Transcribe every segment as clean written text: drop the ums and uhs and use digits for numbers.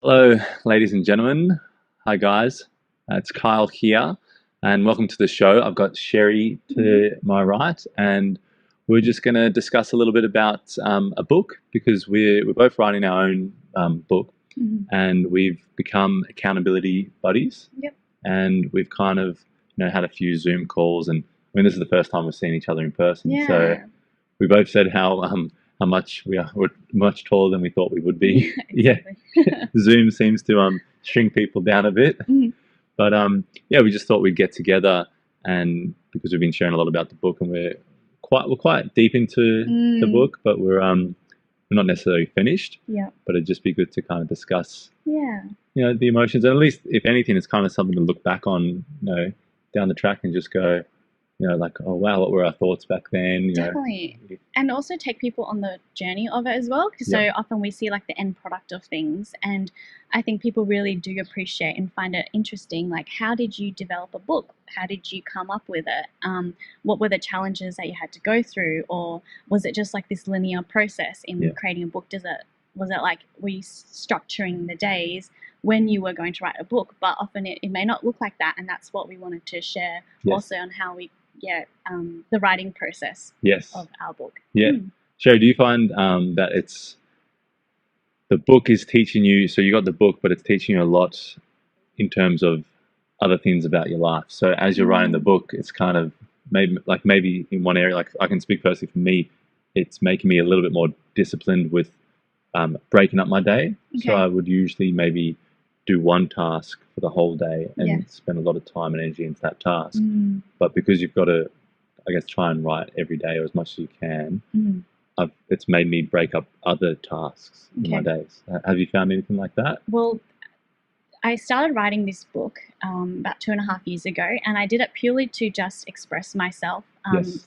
Hello, ladies and gentlemen. Hi, guys. It's Kyle here, and welcome to the show. I've got Cherie to my right, and we're just going to discuss a little bit about a book because we're both writing our own book, and we've become accountability buddies. Yep. And we've kind of had a few Zoom calls, and I mean this is the first time we've seen each other in person. Yeah. So we both said how much we're much taller than we thought we would be. Exactly. Yeah. Zoom seems to shrink people down a bit. But yeah, we just thought we'd get together, and because we've been sharing a lot about the book, and we're quite deep into the book, but we're not necessarily finished. Yeah. But it'd just be good to kind of discuss Yeah. the emotions, and at least if anything, it's kind of something to look back on, down the track and just go, like, oh wow, what were our thoughts back then? Definitely. And also take people on the journey of it as well, because so often we see like the end product of things, and I think people really do appreciate and find it interesting, like, how did you develop a book? How did you come up with it? What were the challenges that you had to go through? Or was it just like this linear process in creating a book? Was it like, were you structuring the days when you were going to write a book? But often it may not look like that, and that's what we wanted to share also on how we the writing process of our book. Cherie, do you find that the book is teaching you, so you got the book, but it's teaching you a lot in terms of other things about your life? So as you're writing the book, it's kind of maybe in one area, like I can speak personally for me, it's making me a little bit more disciplined with breaking up my day. So I would usually maybe do one task for the whole day and spend a lot of time and energy into that task. But because you've got to, I guess, try and write every day or as much as you can, it's made me break up other tasks in my days. Have you found anything like that? Well, I started writing this book about 2.5 years ago, and I did it purely to just express myself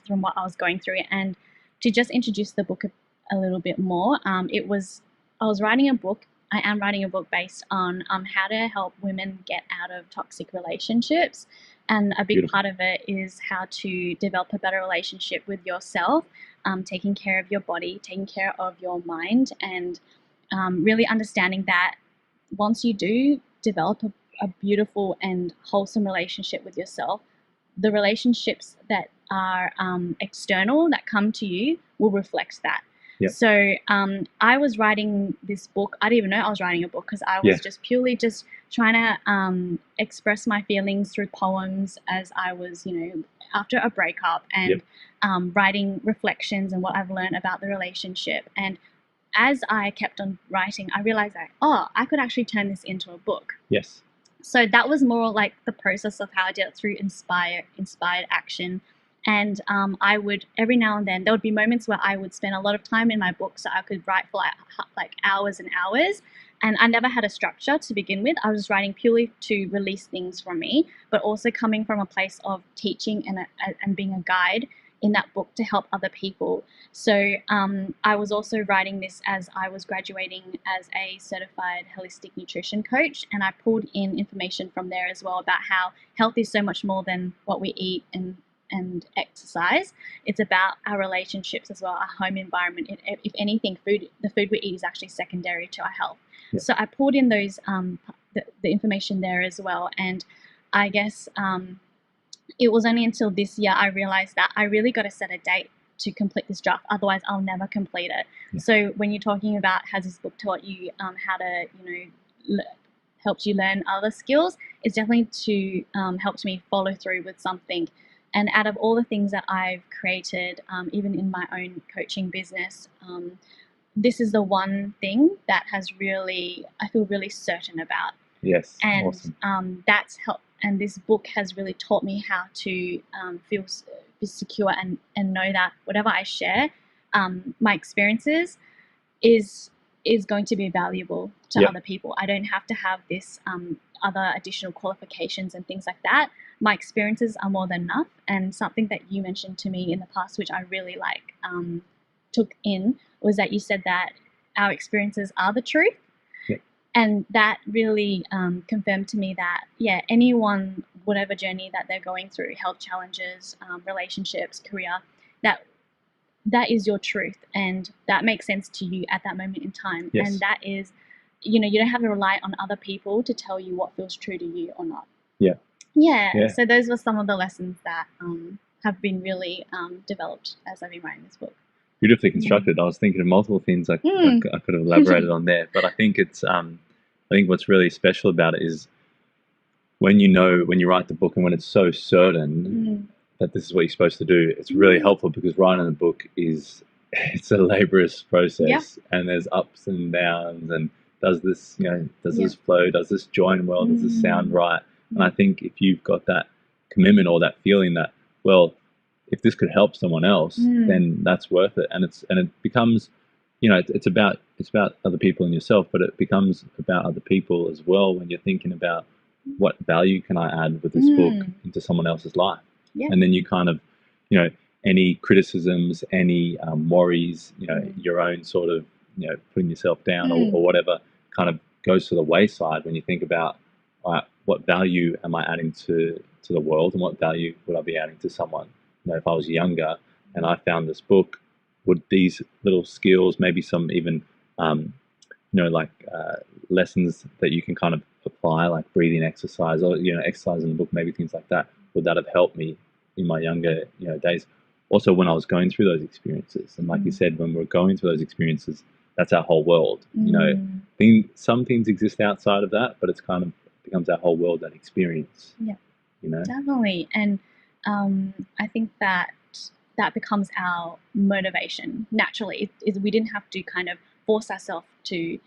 from what I was going through, and to just introduce the book a little bit more. I was writing a book. I am writing a book based on how to help women get out of toxic relationships. And a big part of it is how to develop a better relationship with yourself, taking care of your body, taking care of your mind, and really understanding that once you do develop a beautiful and wholesome relationship with yourself, the relationships that are external, that come to you, will reflect that. So I was writing this book. I didn't even know I was writing a book, because I was just purely just trying to express my feelings through poems as I was, after a breakup, and writing reflections and what I've learned about the relationship. And as I kept on writing, I realized that, I could actually turn this into a book. So that was more like the process of how I did it through inspired action. And I would, every now and then, there would be moments where I would spend a lot of time in my book, so I could write for like hours and hours. And I never had a structure to begin with. I was writing purely to release things from me, but also coming from a place of teaching and being a guide in that book to help other people. So I was also writing this as I was graduating as a certified holistic nutrition coach, and I pulled in information from there as well about how health is so much more than what we eat and exercise. It's about our relationships as well, our home environment. If anything, the food we eat is actually secondary to our health. So I pulled in those the information there as well, and I guess it was only until this year I realized that I really got to set a date to complete this draft, otherwise I'll never complete it. So when you're talking about, has this book taught you how to helped you learn other skills, it's definitely to helped me follow through with something. And out of all the things that I've created, even in my own coaching business, this is the one thing that has really, I feel really certain about. And awesome. That's helped. And this book has really taught me how to feel secure and know that whatever I share, my experiences, is going to be valuable to other people. I don't have to have this other additional qualifications and things like that. My experiences are more than enough. And something that you mentioned to me in the past, which I really took in, was that you said that our experiences are the truth. And that really confirmed to me that, anyone, whatever journey that they're going through, health challenges, relationships, career, that is your truth, and that makes sense to you at that moment in time. And that is you know, you don't have to rely on other people to tell you what feels true to you or not. Yeah. Yeah. So those were some of the lessons that have been really developed as I've been writing this book. Beautifully constructed. I was thinking of multiple things I could have elaborated on there, but I think it's I think what's really special about it is when you write the book and when it's so certain that this is what you're supposed to do, it's really helpful, because writing a book it's a laborious process, and there's ups and downs, and does this this flow, does this join well, does this sound right? And I think if you've got that commitment or that feeling that, well, if this could help someone else, then that's worth it. And it becomes, it's about other people and yourself, but it becomes about other people as well when you're thinking about what value can I add with this book into someone else's life. And then you kind of, any criticisms, any worries, your own sort of, putting yourself down or whatever kind of goes to the wayside when you think about, all right, what value am I adding to the world, and what value would I be adding to someone? If I was younger and I found this book, would these little skills, maybe some even, lessons that you can kind of apply, like breathing exercise or, exercise in the book, maybe things like that, would that have helped me in my younger, days? Also, when I was going through those experiences, and like you said, when we're going through those experiences, that's our whole world. Some things exist outside of that, but it's kind of becomes our whole world, that experience. Yeah. Definitely. And I think that becomes our motivation naturally. We didn't have to kind of force ourselves to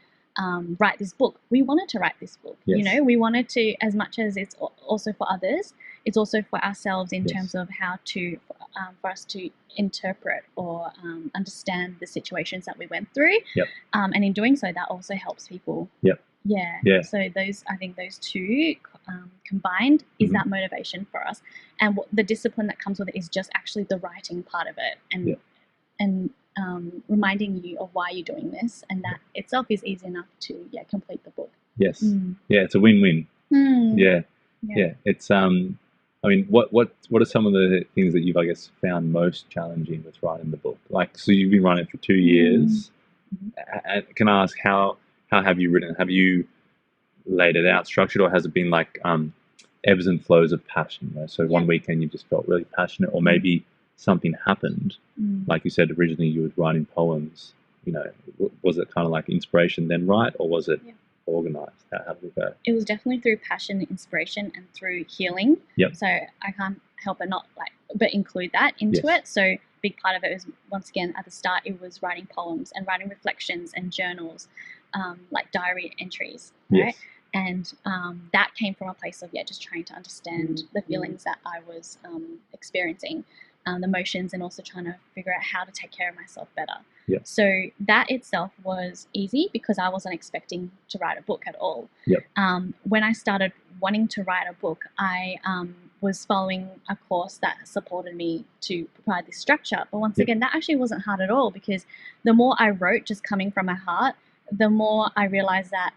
write this book. We wanted to write this book. Yes. We wanted to, as much as it's also for others, it's also for ourselves in terms of how to, for us to interpret or understand the situations that we went through. And in doing so, that also helps people. Yeah. So I think those two combined is that motivation for us, and the discipline that comes with it is just actually the writing part of it, and reminding you of why you're doing this, and that itself is easy enough to complete the book. Yes. Yeah, it's a win-win. Yeah. It's I mean, what are some of the things that you've, I guess, found most challenging with writing the book? Like, so you've been writing it for 2 years. Can I ask how have you written? Have you laid it out, structured, or has it been like ebbs and flows of passion? So one weekend you just felt really passionate, or maybe something happened. Like you said, originally you were writing poems. Was it kind of like inspiration then write, or was it organized? How did it go? It was definitely through passion, inspiration, and through healing. So I can't help but include that into it. So big part of it was, once again, at the start, it was writing poems and writing reflections and journals, like diary entries, right? And that came from a place of just trying to understand the feelings that I was experiencing, the emotions, and also trying to figure out how to take care of myself better. So that itself was easy because I wasn't expecting to write a book at all. When I started wanting to write a book, I was following a course that supported me to provide this structure. But once again, that actually wasn't hard at all, because the more I wrote just coming from my heart, the more I realized that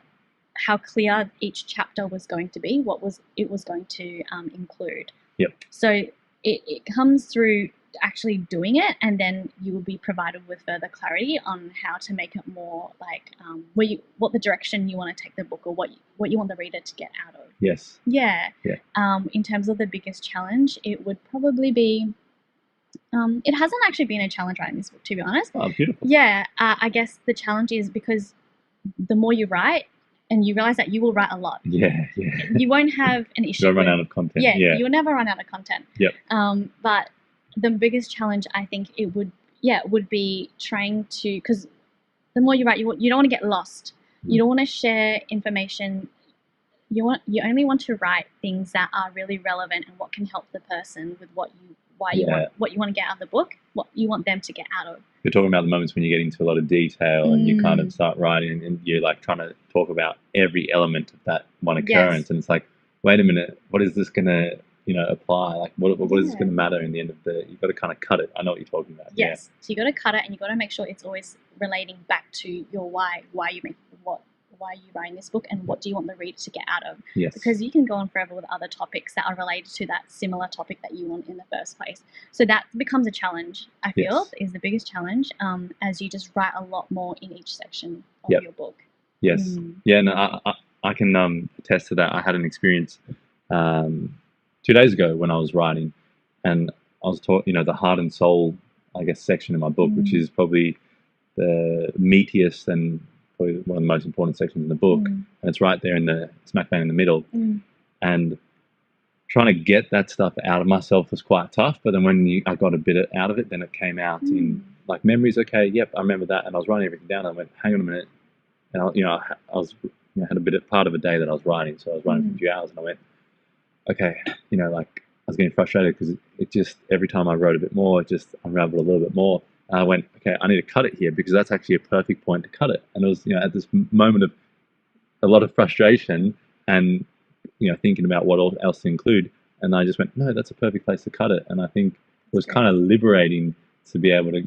how clear each chapter was going to be, what it was going to include. So it comes through actually doing it, and then you will be provided with further clarity on how to make it more like what the direction you want to take the book, or what you want the reader to get out of. In terms of the biggest challenge, it would probably be it hasn't actually been a challenge writing this book, to be honest. Oh, beautiful. I guess the challenge is because the more you write, and you realize that you will write a lot. You won't have an issue. You'll run out of content. You'll never run out of content. But the biggest challenge, I think, would be trying to, because the more you write, you don't want to get lost. You don't want to share information. You only want to write things that are really relevant and what can help the person with what you want to get out of the book, what you want them to get out of. You're talking about the moments when you get into a lot of detail and you kind of start writing, and you're like trying to talk about every element of that one occurrence, and it's like, wait a minute, what is this going to apply? Like, what is this going to matter in the end of you've got to kind of cut it. I know what you're talking about. So you got to cut it, and you got to make sure it's always relating back to your why you writing this book, and what do you want the reader to get out of. Because you can go on forever with other topics that are related to that similar topic that you want in the first place. So that becomes a challenge, I feel, is the biggest challenge, as you just write a lot more in each section of your book. Yes. Yeah, no, I can attest to that. I had an experience 2 days ago when I was writing, and I was taught, the heart and soul, I guess, section in my book, which is probably the meatiest and probably one of the most important sections in the book, and it's right there in the smack bang in the middle. And trying to get that stuff out of myself was quite tough. But then when I got a bit out of it, then it came out in like memories. Okay, yep, I remember that, and I was writing everything down. And I went, hang on a minute, and I was had a part of a day that I was writing, so I was writing for a few hours, and I went, okay, like I was getting frustrated because it just every time I wrote a bit more, it just unraveled a little bit more. And I went, okay, I need to cut it here because that's actually a perfect point to cut it. And it was, at this moment of a lot of frustration and thinking about what else to include, and I just went, no, that's a perfect place to cut it. And I think it was kind of liberating to be able to,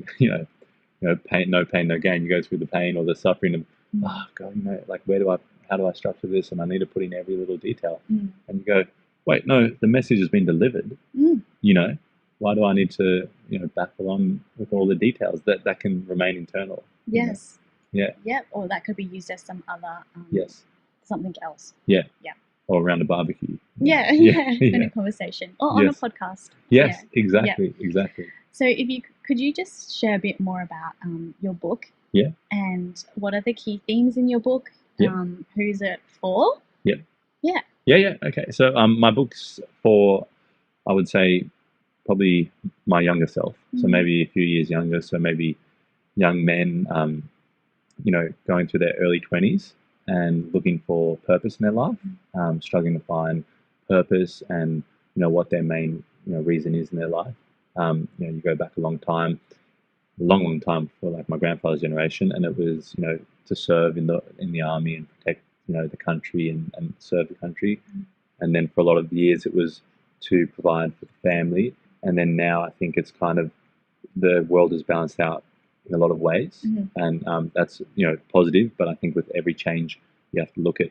pain, no gain. You go through the pain or the suffering of, oh God, like how do I structure this? And I need to put in every little detail. And you go, wait, no, the message has been delivered. Why do I need to, baffle on with all the details that can remain internal? Yes. Yeah. Yep. Or that could be used as some other. Yes. Something else. Yeah. Yeah. Or around a barbecue. Yeah. In a conversation or on a podcast. Yes. Exactly. Exactly. So, could you just share a bit more about your book? Yeah. And what are the key themes in your book? Yeah. Who's it for? Yeah. Yeah. Yeah. Okay. So, my book's for, I would say, probably my younger self. So maybe a few years younger. So maybe young men, going through their early 20s and looking for purpose in their life, struggling to find purpose and what their main reason is in their life. You go back a long time for like my grandfather's generation, and it was to serve in the army and protect the country and serve the country, and then for a lot of years it was to provide for the family, and then now I think it's kind of the world is balanced out in a lot of ways, and that's positive. But I think with every change, you have to look at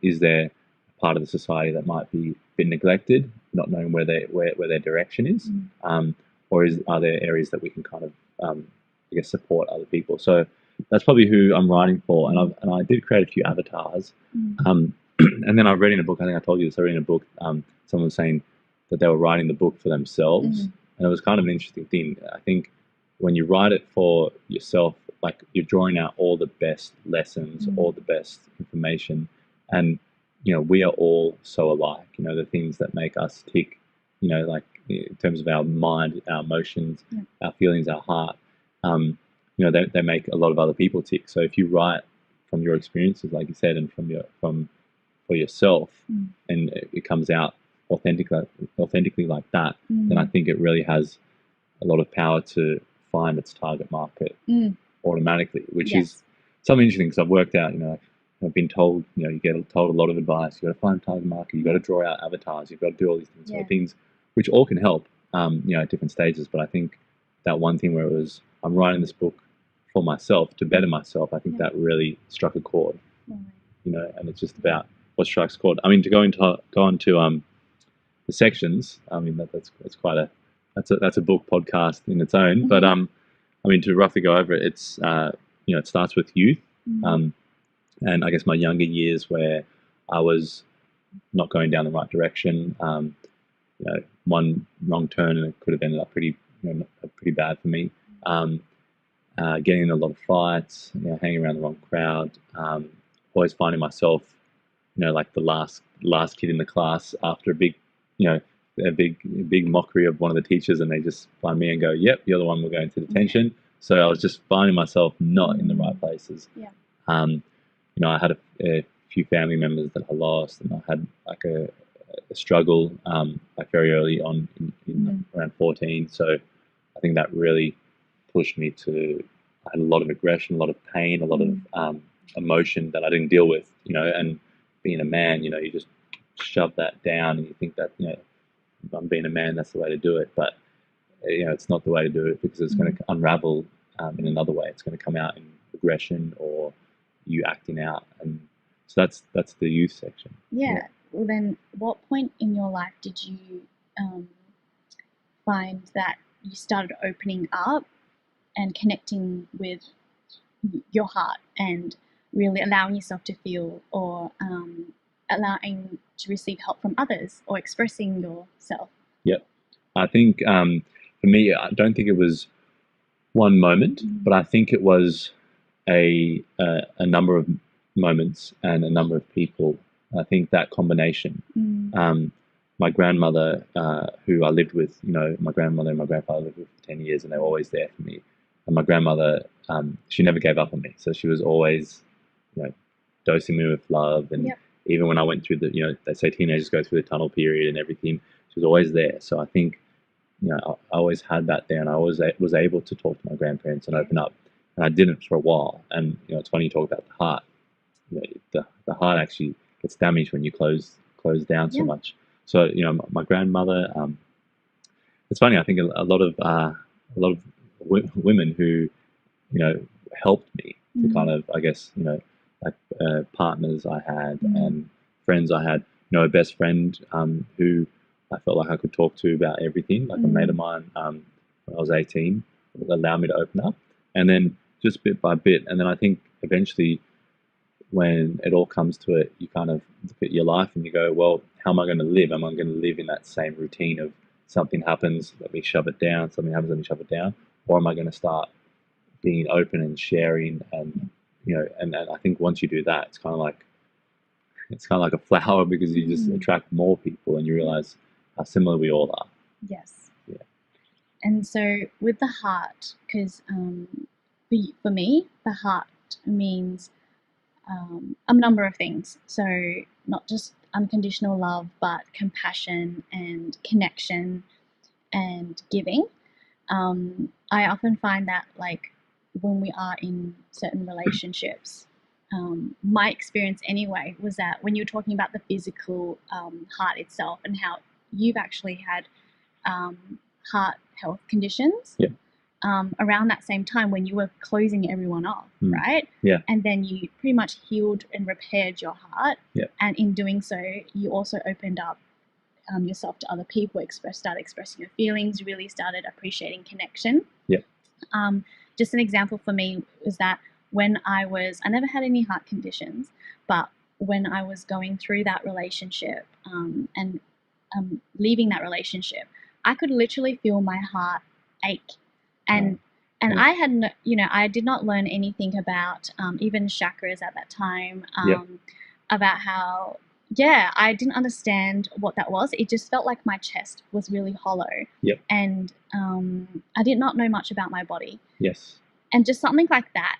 is there a part of the society that might be been neglected, not knowing where their direction is, or are there areas that we can kind of I guess support other people. So that's probably who I'm writing for, and I did create a few avatars, and then I read in a book. I think I told you this. I read in a book. Someone was saying that they were writing the book for themselves, and it was kind of an interesting thing. I think when you write it for yourself, like you're drawing out all the best lessons, all the best information, and we are all so alike. The things that make us tick, like in terms of our mind, our emotions, our feelings, our heart, they make a lot of other people tick. So if you write from your experiences, like you said, and for yourself, and it comes out authentically like that, then I think it really has a lot of power to find its target market automatically, which is something interesting because I've worked out, I've been told, you get told a lot of advice. You got to find a target market. You got to draw out avatars. You've got to do all these things, things which all can help, at different stages. But I think that one thing where it was, I'm writing this book for myself to better myself. I think that really struck a chord, and it's just about what strikes a chord. I mean, to go on to the sections. I mean, that's quite that's a book podcast in its own. But I mean, to roughly go over it, it's it starts with youth, and I guess my younger years where I was not going down the right direction. One wrong turn and it could have ended up pretty bad for me. Getting in a lot of fights, hanging around the wrong crowd, always finding myself, like the last kid in the class after a big mockery of one of the teachers, and they just find me and go, "Yep, you're the one we're going to detention." So I was just finding myself not in the right places. I had a few family members that I lost, and I had like a struggle like very early on in around 14. So I think that really pushed me to. I had a lot of aggression, a lot of pain, a lot of emotion that I didn't deal with. And being a man, you just shove that down, and you think that if I'm being a man, that's the way to do it. But it's not the way to do it because it's going to unravel in another way. It's going to come out in aggression or you acting out, and so that's the youth section. Yeah. Well, then, what point in your life did you find that you started opening up and connecting with your heart and really allowing yourself to feel, or allowing to receive help from others, or expressing yourself? Yep. I think for me, I don't think it was one moment, but I think it was a number of moments and a number of people. I think that combination. My grandmother, who I lived with, my grandmother and my grandfather lived with for 10 years, and they were always there for me. And my grandmother, she never gave up on me. So she was always, dosing me with love. And even when I went through they say teenagers go through the tunnel period and everything, she was always there. So I think, I always had that there, and I always was able to talk to my grandparents and open up. And I didn't for a while. And, it's funny you talk about the heart. The heart actually gets damaged when you close down so much. So, my grandmother, it's funny, I think a lot of women who, helped me to kind of, I guess, like partners I had and friends I had, a best friend who I felt like I could talk to about everything, like a mate of mine when I was 18, would allow me to open up. And then just bit by bit, and then I think eventually when it all comes to it, you kind of look at your life and you go, well, how am I going to live? Am I going to live in that same routine of something happens, let me shove it down, something happens, let me shove it down? Or am I going to start being open and sharing? And, and I think once you do that, it's kind of like a flower, because you just attract more people and you realize how similar we all are. Yes. Yeah. And so with the heart, because for me, the heart means a number of things. So not just unconditional love, but compassion and connection and giving. I often find that, like, when we are in certain relationships, my experience anyway was that when you're talking about the physical heart itself, and how you've actually had heart health conditions, around that same time when you were closing everyone off, right? Yeah. And then you pretty much healed and repaired your heart. Yeah. And in doing so, you also opened up yourself to other people, started expressing your feelings, really started appreciating connection. Yeah. Just an example for me was that when I never had any heart conditions, but when I was going through that relationship and leaving that relationship, I could literally feel my heart ache. And I had, I did not learn anything about even chakras at that time, about how, I didn't understand what that was. It just felt like my chest was really hollow. Yep. And I did not know much about my body. Yes. And just something like that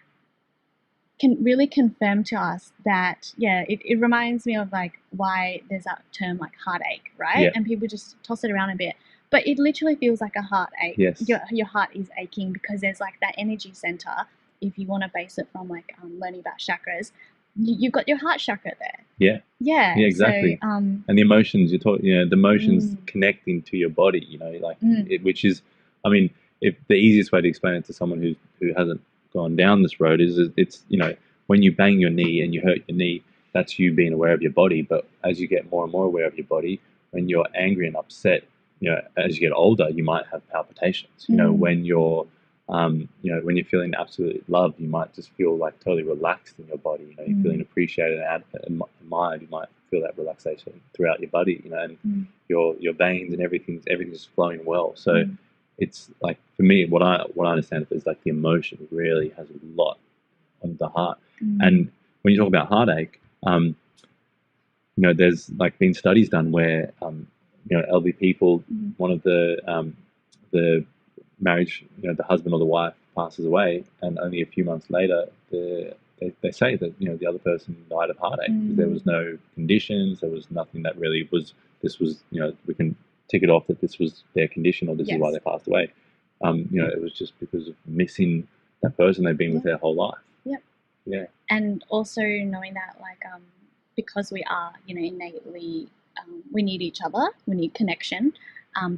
can really confirm to us that, it reminds me of, like, why there's that term like heartache, right? And people just toss it around a bit. But it literally feels like a heartache. Yes. Your heart is aching because there's, like, that energy center. If you want to base it from, like, learning about chakras, you've got your heart chakra there. Yeah. Yeah. Yeah, exactly. So, and the emotions you're talking, the emotions connecting to your body, which is, I mean, if the easiest way to explain it to someone who hasn't gone down this road is it's, when you bang your knee and you hurt your knee, that's you being aware of your body. But as you get more and more aware of your body, when you're angry and upset, as you get older, you might have palpitations. When you're, when you're feeling absolute love, you might just feel like totally relaxed in your body. You're feeling appreciated and admired. You might feel that relaxation throughout your body. And your veins and everything's flowing well. So it's like, for me, what I understand is, like, the emotion really has a lot on the heart. And when you talk about heartache, there's, like, been studies done where elderly people, one of the marriage, the husband or the wife passes away, and only a few months later, they say that the other person died of heartache. There was no conditions, there was nothing that really was. This was, we can tick it off that this was their condition, or this is why they passed away. It was just because of missing that person they've been with their whole life. Yep. Yeah. And also knowing that, like, because we are, innately, we need each other, we need connection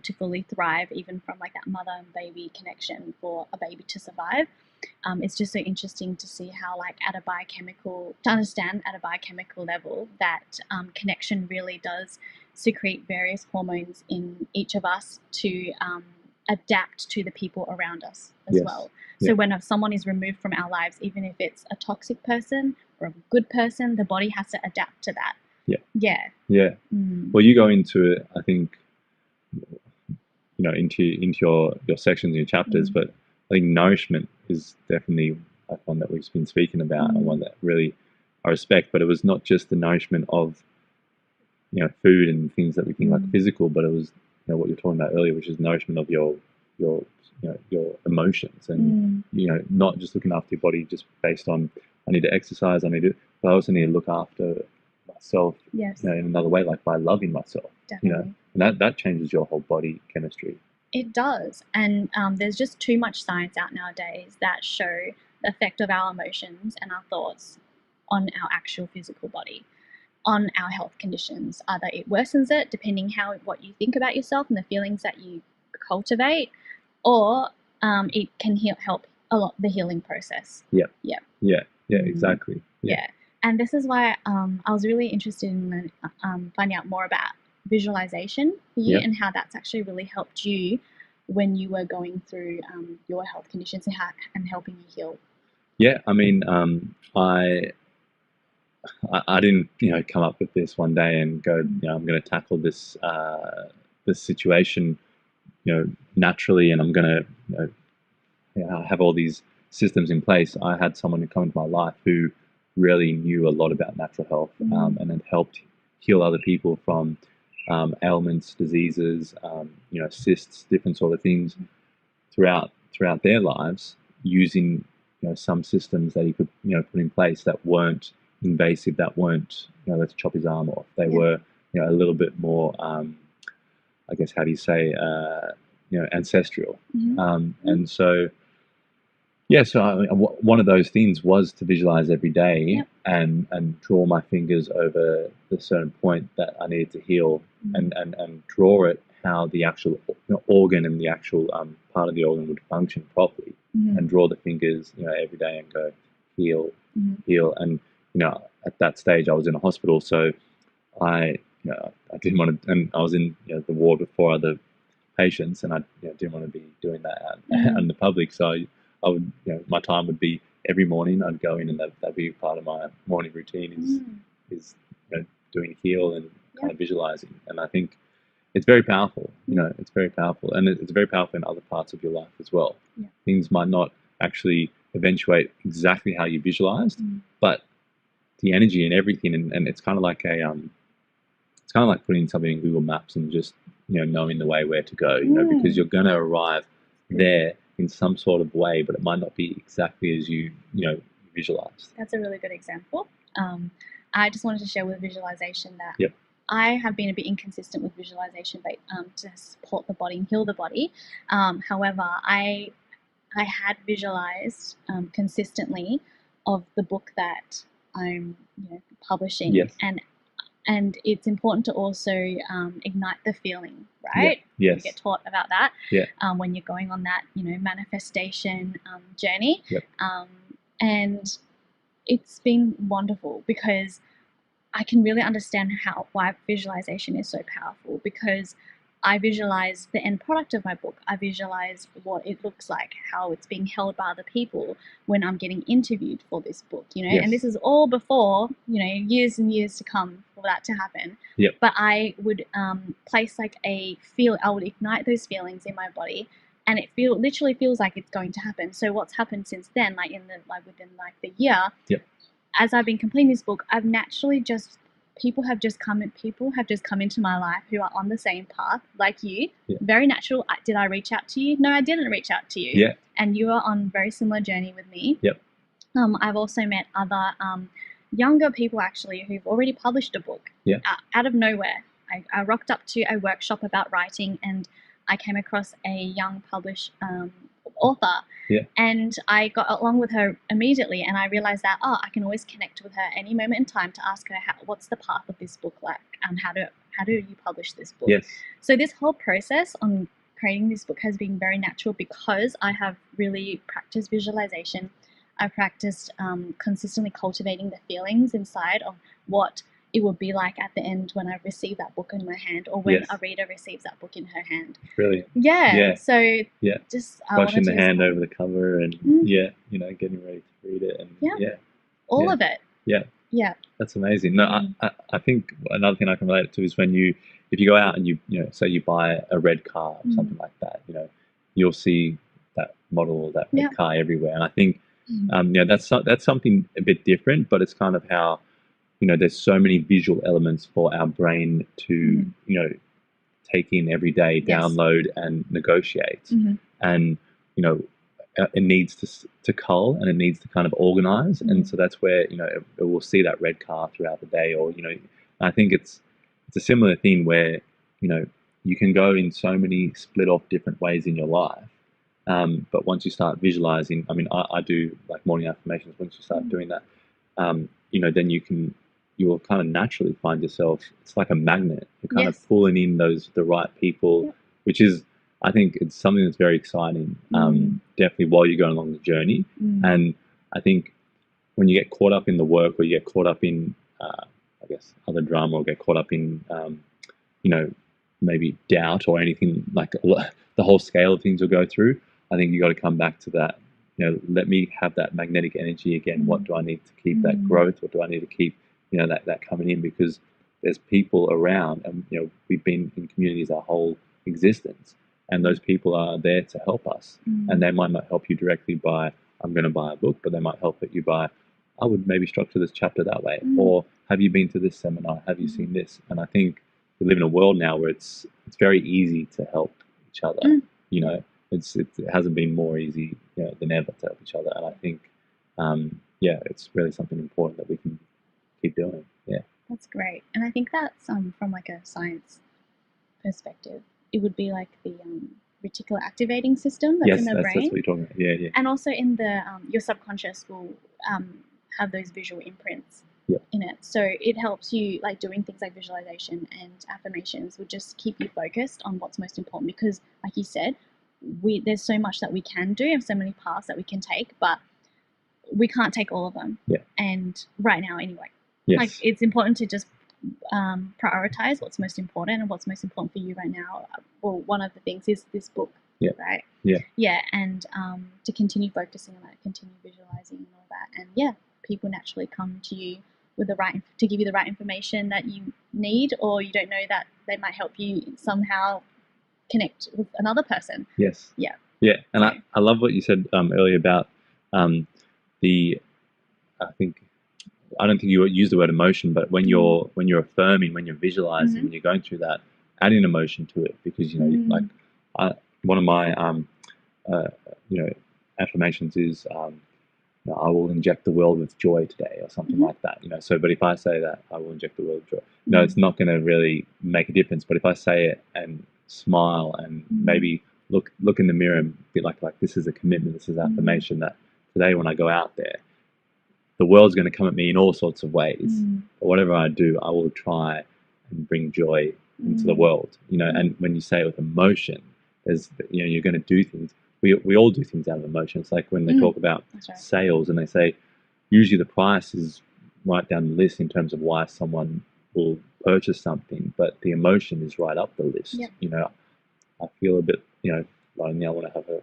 to fully thrive, even from, like, that mother and baby connection for a baby to survive. It's just so interesting to see how, like, to understand at a biochemical level that connection really does secrete various hormones in each of us to adapt to the people around us as well. So when someone is removed from our lives, even if it's a toxic person, or a good person, the body has to adapt to that. Yeah. Well, you go into it, I think, into your sections and your chapters, but I think nourishment is definitely one that we've been speaking about, and one that really I respect. But it was not just the nourishment of food and things that we think like physical, but it was what you were talking about earlier, which is nourishment of your emotions, and not just looking after your body just based on I need to exercise, but I also need to look after myself in another way, like by loving myself. Definitely. And that changes your whole body chemistry. It does, and there's just too much science out nowadays that show the effect of our emotions and our thoughts on our actual physical body, on our health conditions. Either it worsens it, depending what you think about yourself and the feelings that you cultivate, or it can help a lot the healing process. Yeah, exactly. Yeah, and this is why I was really interested in finding out more about visualization for you and how that's actually really helped you when you were going through your health conditions and helping you heal. Yeah, I mean, I didn't come up with this one day and go, I'm going to tackle this this situation naturally, and I'm going to have all these systems in place. I had someone who come into my life who really knew a lot about natural health, and had helped heal other people from ailments, diseases, cysts, different sort of things throughout their lives, using some systems that he could put in place that weren't invasive, that weren't let's chop his arm off. They were a little bit more I guess, how do you say, ancestral. And so one of those things was to visualize every day and draw my fingers over the certain point that I needed to heal, and draw it how the actual organ and the actual part of the organ would function properly, and draw the fingers every day and go heal, heal. And at that stage I was in a hospital, so I didn't want to, and I was in the ward with 4 other patients, and I didn't want to be doing that out in the public. So I would, my time would be every morning I'd go in, and that'd be part of my morning routine is doing heal and kind of visualizing. And I think it's very powerful. It's very powerful, and it's very powerful in other parts of your life as well. Things might not actually eventuate exactly how you visualized, but the energy and everything, and it's kind of like it's kind of like putting something in Google Maps and just knowing the way where to go, because you're going to arrive there in some sort of way, but it might not be exactly as you visualized. That's a really good example. I just wanted to share with visualization that I have been a bit inconsistent with visualization, but to support the body and heal the body. However, I had visualized consistently of the book that I'm publishing, and it's important to also ignite the feeling, right? Yes. You get taught about that when you're going on that manifestation journey. And it's been wonderful because I can really understand why visualization is so powerful, because I visualize the end product of my book. I visualize what it looks like, how it's being held by other people when I'm getting interviewed for this book, and this is all before, years and years to come for that to happen. But I would place I would ignite those feelings in my body, and it literally feels like it's going to happen. So what's happened since then, within the year, as I've been completing this book, I've naturally people have just come into my life who are on the same path like you. Very natural. Did I reach out to you? No, I didn't reach out to you. And you are on a very similar journey with me. I've also met other younger people actually who've already published a book out of nowhere. I rocked up to a workshop about writing, and I came across a young published author, and I got along with her immediately, and I realized that I can always connect with her any moment in time to ask her what's the path of this book like, and how do you publish this book. So this whole process on creating this book has been very natural because I have really practiced visualization. I practiced consistently cultivating the feelings inside of what it would be like at the end when I receive that book in my hand, or when a reader receives that book in her hand. Brilliant. So just brushing the hand over the cover, and getting ready to read it, and all of it. Yeah. That's amazing. No, I think another thing I can relate it to is when if you go out and say you buy a red car or something like that, you'll see that model or that red car everywhere. And I think, that's something a bit different, but it's kind of how, there's so many visual elements for our brain to, take in every day, download and negotiate. And, it needs to cull and it needs to kind of organize. And so that's where, it will see that red car throughout the day, or, I think it's a similar thing where, you can go in so many split off different ways in your life. But once you start visualizing, I mean, I do like morning affirmations. Once you start doing that, then you will kind of naturally find yourself, it's like a magnet. You're kind of pulling in the right people, which is, I think it's something that's very exciting, definitely while you're going along the journey. And I think when you get caught up in the work, or you get caught up in, I guess, other drama, or get caught up in, maybe doubt or anything, like the whole scale of things you'll go through, I think you got to come back to that, let me have that magnetic energy again. What do I need to keep that growth? What do I need to keep, that coming in? Because there's people around, and, we've been in communities our whole existence. And those people are there to help us. And they might not help you directly by, I'm going to buy a book, but they might help you by, I would maybe structure this chapter that way. Or have you been to this seminar? Have you seen this? And I think we live in a world now where it's very easy to help each other. It hasn't been more easy than ever to help each other. And I think, it's really something important that we can keep doing. Yeah. That's great. And I think that's from like a science perspective, it would be like the reticular activating system that's in the brain. That's what you're talking about. Yeah. And also in the your subconscious will have those visual imprints in it. So it helps you, like doing things like visualization and affirmations would just keep you focused on what's most important, because like you said, there's so much that we can do and so many paths that we can take, but we can't take all of them. And right now anyway. Like it's important to just prioritize what's most important, and what's most important for you right now. Well, one of the things is this book, right? And to continue focusing on that, continue visualizing and all that, and people naturally come to you with to give you the right information that you need, or you don't know that they might help you somehow connect with another person. And I love what you said earlier about I don't think you used the word emotion, but when you're affirming, when you're visualizing, when you're going through that, adding emotion to it, because one of my affirmations is I will inject the world with joy today, or something like that. So, but if I say that I will inject the world with joy, it's not going to really make a difference. But if I say it and smile and maybe look in the mirror and be like this is a commitment, this is affirmation that today when I go out there, the world's going to come at me in all sorts of ways. But whatever I do, I will try and bring joy into the world. And when you say it with emotion, there's you're going to do things. We all do things out of emotion. It's like when they talk about sales, and they say usually the price is right down the list in terms of why someone will purchase something, but the emotion is right up the list. I feel a bit lonely, I want to have a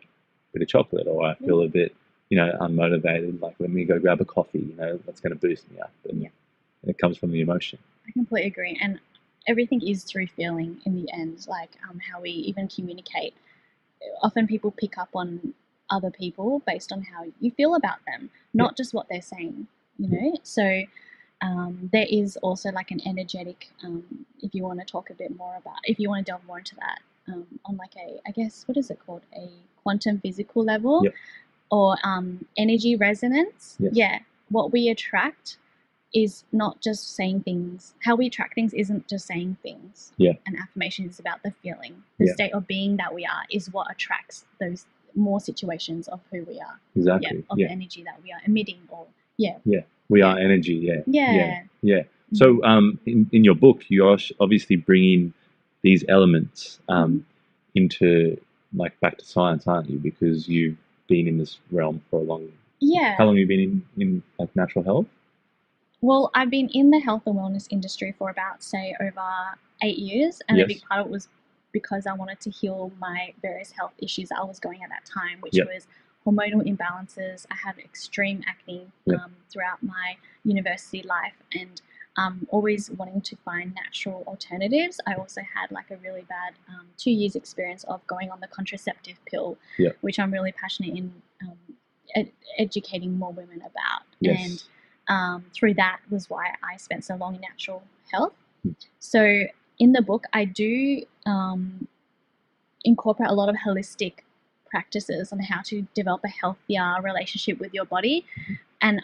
bit of chocolate, or I feel a bit unmotivated, like let me go grab a coffee, that's going to boost me up. And it comes from the emotion. I completely agree. And everything is through feeling in the end, like how we even communicate. Often people pick up on other people based on how you feel about them, not just what they're saying, So there is also like an energetic, if you want to talk a bit more about, if you want to delve more into that, on like I guess, what is it called? A quantum physical level. Or energy resonance. What we attract is not just saying things. How we attract things isn't just saying things. And affirmation is about the feeling. The state of being that we are is what attracts those more situations of who we are. Exactly. Of the energy that we are emitting. Or we are energy. So in your book, you're obviously bringing these elements into like back to science, aren't you? Because you've been in this realm for a long. How long have you been in like natural health? Well, I've been in the health and wellness industry for about, say, over 8 years, and a big part of it was because I wanted to heal my various health issues that I was going at that time, which was hormonal imbalances. I had extreme acne throughout my university life, and always wanting to find natural alternatives. I also had like a really bad 2 years experience of going on the contraceptive pill, which I'm really passionate in educating more women about. And through that was why I spent so long in natural health. So in the book, I do incorporate a lot of holistic practices on how to develop a healthier relationship with your body, and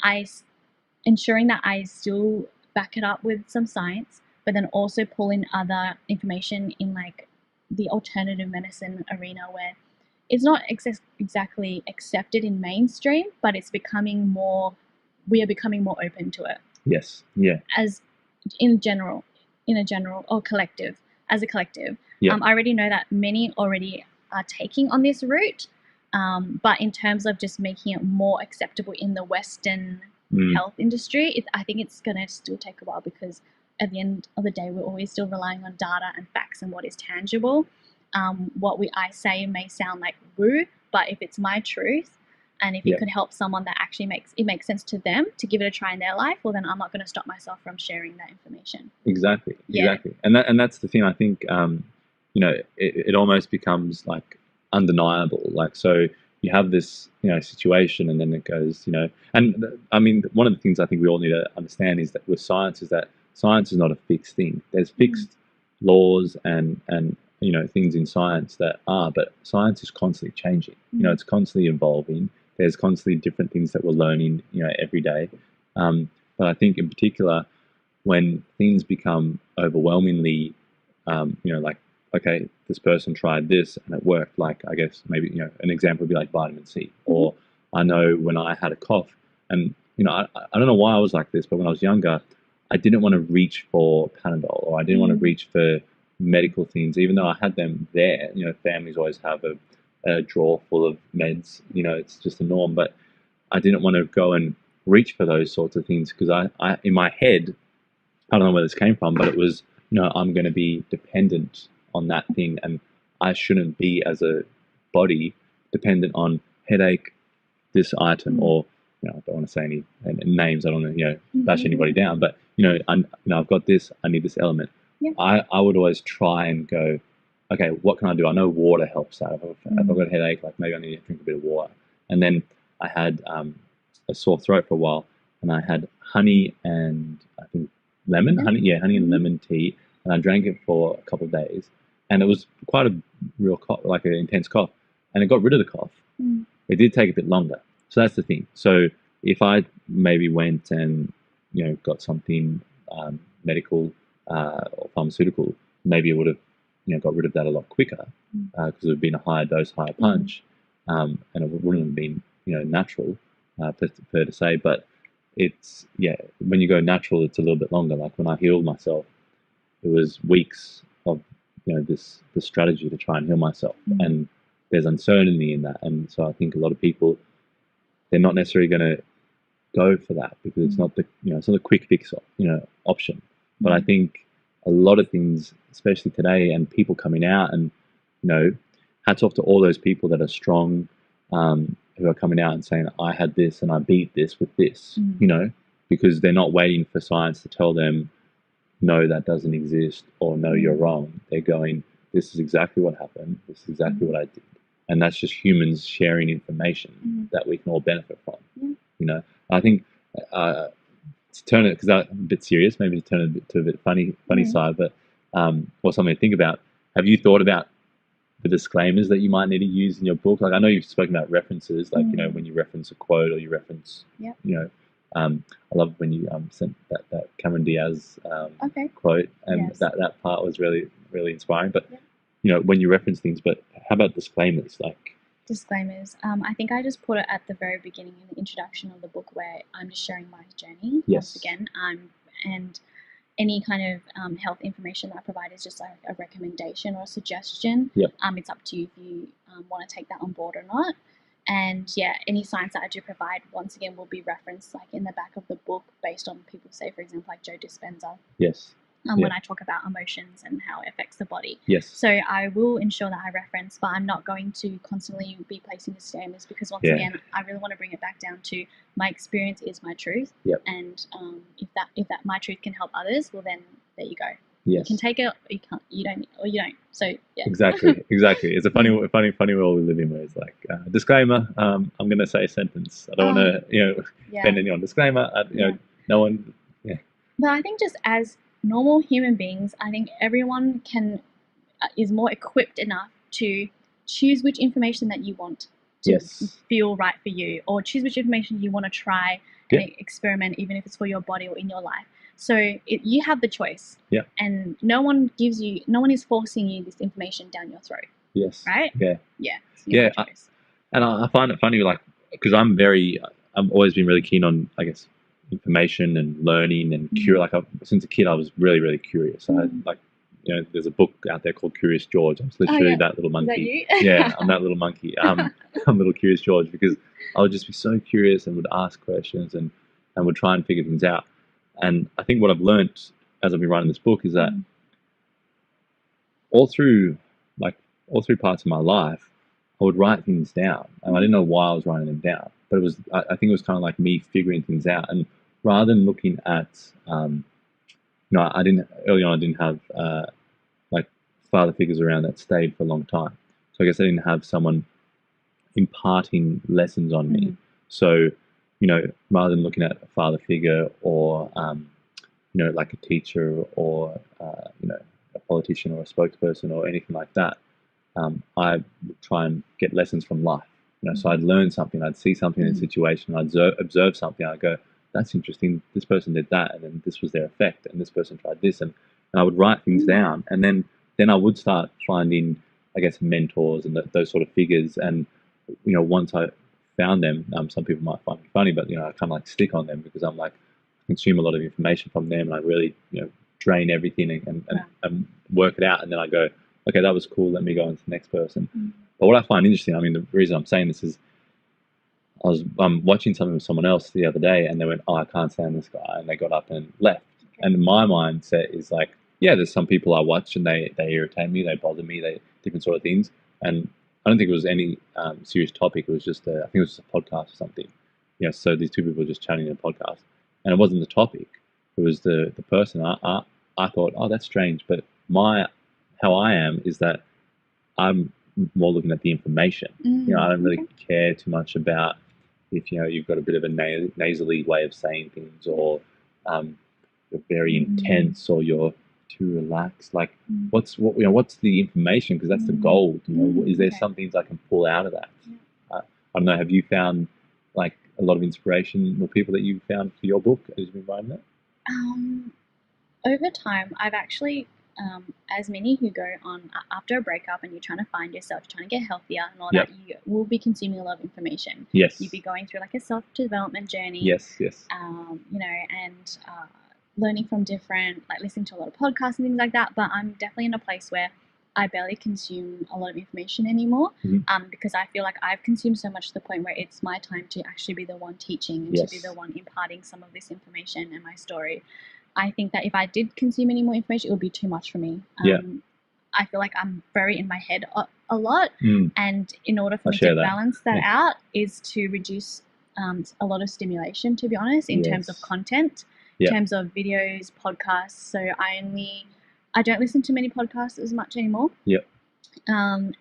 ensuring that I still back it up with some science, but then also pull in other information in like the alternative medicine arena, where it's not exactly accepted in mainstream, but it's becoming more. We are becoming more open to it. Yes. Yeah. As in a general or collective, as a collective. I already know that many already are taking on this route, but in terms of just making it more acceptable in the Western health industry, I think it's going to still take a while, because at the end of the day, we're always still relying on data and facts and what is tangible. What I say may sound like woo, but if it's my truth, and if it could help someone that actually makes sense to them to give it a try in their life, well, then I'm not going to stop myself from sharing that information. Exactly. And that's the thing. I think it almost becomes like undeniable. Like, so you have this situation, and then it goes and I mean, one of the things I think we all need to understand is that with science is not a fixed thing. There's fixed laws and things in science but science is constantly changing. It's constantly evolving. There's constantly different things that we're learning every day, but I think in particular when things become overwhelmingly like, okay, this person tried this and it worked, like, I guess maybe an example would be like vitamin C. Or I know when I had a cough, and I don't know why I was like this, but when I was younger, I didn't want to reach for Panadol, or I didn't want to reach for medical things, even though I had them there. Families always have a drawer full of meds. It's just a norm. But I didn't want to go and reach for those sorts of things, because I in my head, I don't know where this came from, but it was, I'm going to be dependent on that thing, and I shouldn't be, as a body, dependent on headache, this item, or I don't want to say any names. I don't want to bash anybody down, but I've got this. I need this element. I would always try and go, okay, what can I do? I know water helps out. If I've got a headache, like maybe I need to drink a bit of water. And then I had a sore throat for a while, and I had honey and I think lemon, honey and lemon tea, and I drank it for a couple of days, and it was quite a real cough, like an intense cough, and it got rid of the cough. It did take a bit longer. So that's the thing. So if I maybe went and got something medical or pharmaceutical, maybe it would have got rid of that a lot quicker, because it would have been a higher dose, higher punch, and it wouldn't have been natural per to say. But it's when you go natural, it's a little bit longer. Like when I healed myself, it was weeks of this strategy to try and heal myself, and there's uncertainty in that. And so I think a lot of people, they're not necessarily going to go for that, because it's not the it's not a quick fix option. But I think a lot of things, especially today, and people coming out, and hats off to all those people that are strong, who are coming out and saying, I had this and I beat this with this, because they're not waiting for science to tell them, no, that doesn't exist, or no, you're wrong. They're going, this is exactly what happened. This is exactly what I did. And that's just humans sharing information that we can all benefit from. I think to turn it, because I'm a bit serious, maybe to turn it to a bit funny side, but or something to think about. Have you thought about the disclaimers that you might need to use in your book? Like, I know you've spoken about references, like when you reference a quote, or you reference, I love when you sent that Cameron Diaz quote, and that part was really, really inspiring. But when you reference things, but how about disclaimers? Disclaimers. I think I just put it at the very beginning in the introduction of the book, where I'm just sharing my journey once again. And any kind of health information that I provide is just like a recommendation or a suggestion. It's up to you if you want to take that on board or not. And any science that I do provide, once again, will be referenced like in the back of the book based on people, say, for example, like Joe Dispenza. when I talk about emotions and how it affects the body. Yes. So I will ensure that I reference, but I'm not going to constantly be placing disclaimers, because once again, I really want to bring it back down to my experience is my truth. Yep. And if that my truth can help others, well then there you go. Yes. You can take it, or you can't. You don't, or you don't. So yeah. Exactly. It's a funny world we live in, where it's like disclaimer. I'm going to say a sentence. I don't want to offend anyone. Disclaimer. No one. Yeah. But I think just as normal human beings, I think everyone is more equipped enough to choose which information that you want to feel right for you, or choose which information you want to try and experiment, even if it's for your body or in your life. So you have the choice. Yeah. And no one is forcing you this information down your throat. Yes. Right? Yeah. Yeah. Yeah. And I find it funny, like, because I've always been really keen on, I guess, information and learning and curious. Like, since a kid, I was really, really curious. I like, there's a book out there called Curious George. I'm literally that little monkey. Is that you? Yeah, I'm that little monkey. I'm little Curious George, because I would just be so curious and would ask questions and would try and figure things out. And I think what I've learned as I've been writing this book is that all through parts of my life, I would write things down, and I didn't know why I was writing them down. But I think it was kind of like me figuring things out. And rather than looking at, early on I didn't have like father figures around that stayed for a long time. So I guess I didn't have someone imparting lessons on me. So, rather than looking at a father figure or, like a teacher or, a politician or a spokesperson or anything like that, I would try and get lessons from life. So I'd learn something, I'd see something in a situation, I'd observe something, I'd go, that's interesting, this person did that, and then this was their effect, and this person tried this, and I would write things down, and then I would start finding, I guess, mentors and those sort of figures. And once I found them, some people might find me funny, but I kind of like stick on them, because I'm like, I consume a lot of information from them, and I really drain everything and work it out, and then I go, okay, that was cool, let me go on to the next person. But what I find interesting, I mean, the reason I'm saying this is, I was watching something with someone else the other day, and they went, oh, I can't stand this guy, and they got up and left. And my mindset is like, yeah, there's some people I watch and they irritate me, they bother me, they different sort of things. And I don't think it was any serious topic. It was just I think it was just a podcast or something. So these two people were just chatting in a podcast, and it wasn't the topic. It was the person. I thought, oh, that's strange. But how I am is that I'm more looking at the information. I don't really care too much about if you've got a bit of a nasally way of saying things, or you're very intense, or you're too relaxed. Like, what's the information? Because that's the gold. Is there some things I can pull out of that? I don't know. Have you found like a lot of inspiration or people that you've found for your book as you've been writing it? Over time, I've actually, as many who go on after a breakup and you're trying to find yourself, you're trying to get healthier and all that, you will be consuming a lot of information. Yes. You'll be going through like a self-development journey. Yes. And learning from different, like listening to a lot of podcasts and things like that. But I'm definitely in a place where I barely consume a lot of information anymore, because I feel like I've consumed so much to the point where it's my time to actually be the one teaching and to be the one imparting some of this information and my story. I think that if I did consume any more information, it would be too much for me. I feel like I'm very in my head a lot, and in order for me to balance that out is to reduce a lot of stimulation, to be honest, in terms of content, in terms of videos, podcasts. So I don't listen to many podcasts as much anymore. And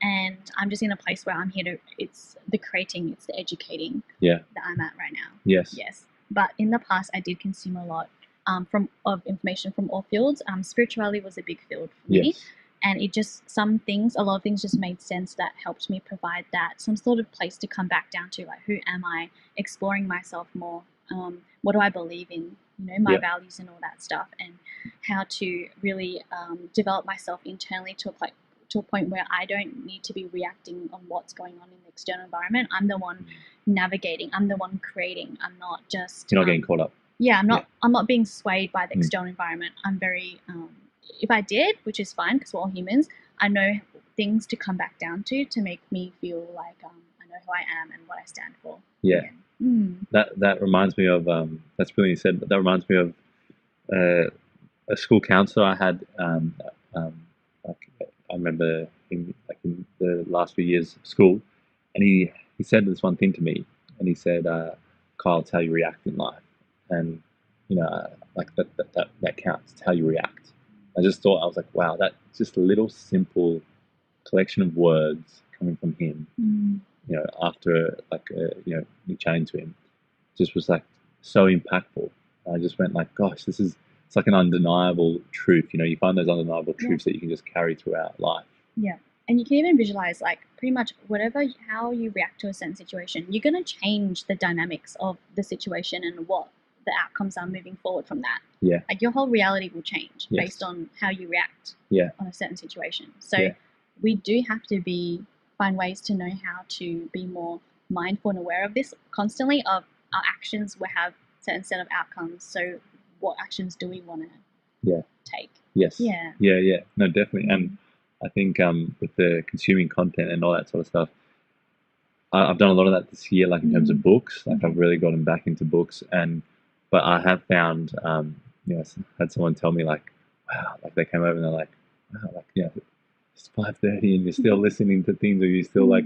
I'm just in a place where I'm here to, it's the creating, it's the educating that I'm at right now. Yes. But in the past, I did consume a lot of information from all fields. Spirituality was a big field for me. And a lot of things just made sense that helped me provide that, some sort of place to come back down to, like, who am I? Exploring myself more. What do I believe in? My values and all that stuff, and how to really develop myself internally to a point where I don't need to be reacting on what's going on in the external environment. I'm the one navigating. I'm the one creating. I'm not just... You're not getting caught up. Yeah, I'm not being swayed by the external environment. I'm very... if I did, which is fine because we're all humans, I know things to come back down to make me feel like I know who I am and what I stand for. That reminds me of... that's brilliant you said, but that reminds me of a school counselor I had. Like, I remember in in the last few years of school, and he said this one thing to me, and he said, "Kyle, it's how you react in life, and like that counts. It's how you react." I just thought, I was like, wow, that's just a little simple collection of words coming from him. After me chatting to him, just was like so impactful. I just went like, gosh, it's like an undeniable truth. You find those undeniable truths that you can just carry throughout life. Yeah. And you can even visualize like pretty much how you react to a certain situation, you're going to change the dynamics of the situation and what the outcomes are moving forward from that. Yeah. Like your whole reality will change based on how you react on a certain situation. So we do have to find ways to know how to be more mindful and aware of this constantly, of our actions will have certain set of outcomes. So what actions do we want to take? Yes. Yeah. Yeah. No, definitely. And I think with the consuming content and all that sort of stuff, I've done a lot of that this year, like in terms of books. Like I've really gotten back into books, but I have found, had someone tell me like, wow, like they came over and they're like, wow, like it's 5:30 and you're still listening to things, or you're still like,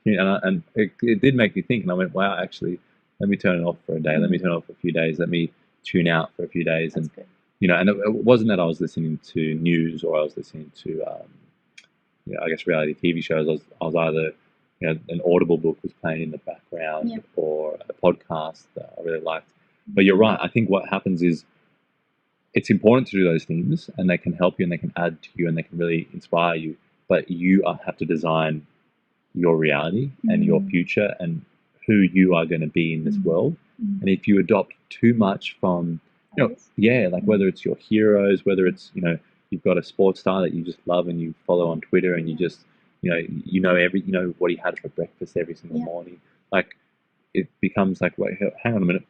and it did make me think, and I went, wow, actually, let me turn it off for a day. Let me turn it off for a few days. Let me tune out for a few days. That's and good. and it wasn't that I was listening to news or I was listening to, I guess reality TV shows. I was either, an Audible book was playing in the background or a podcast that I really liked. But you're right. I think what happens is it's important to do those things, and they can help you and they can add to you and they can really inspire you. But you have to design your reality and your future and who you are going to be in this world. And if you adopt too much from, like whether it's your heroes, whether it's, you've got a sports star that you just love and you follow on Twitter and you just, what he had for breakfast every single morning. Like it becomes like, wait, hang on a minute,